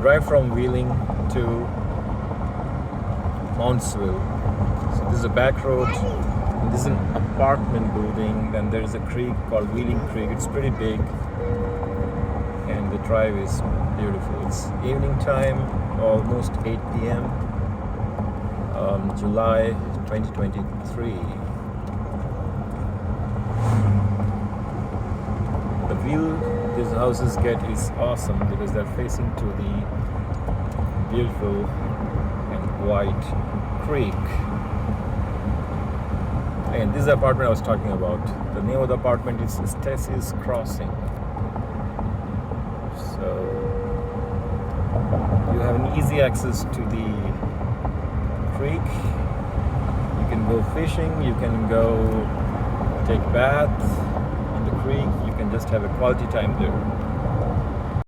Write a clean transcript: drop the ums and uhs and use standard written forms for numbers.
drive from Wheeling to Moundsville. So this is a back road. This is an apartment building. Then there is a creek called Wheeling Creek. It's pretty big, and the drive is beautiful. It's evening time, almost 8 p.m. July 2023. The view these houses get is awesome because they're facing to the beautiful and white creek. And this is the apartment I was talking about. The name of the apartment is Stacy's Crossing. So you have an easy access to the creek. You can go fishing, you can go take bath in the creek, you can just have a quality time there.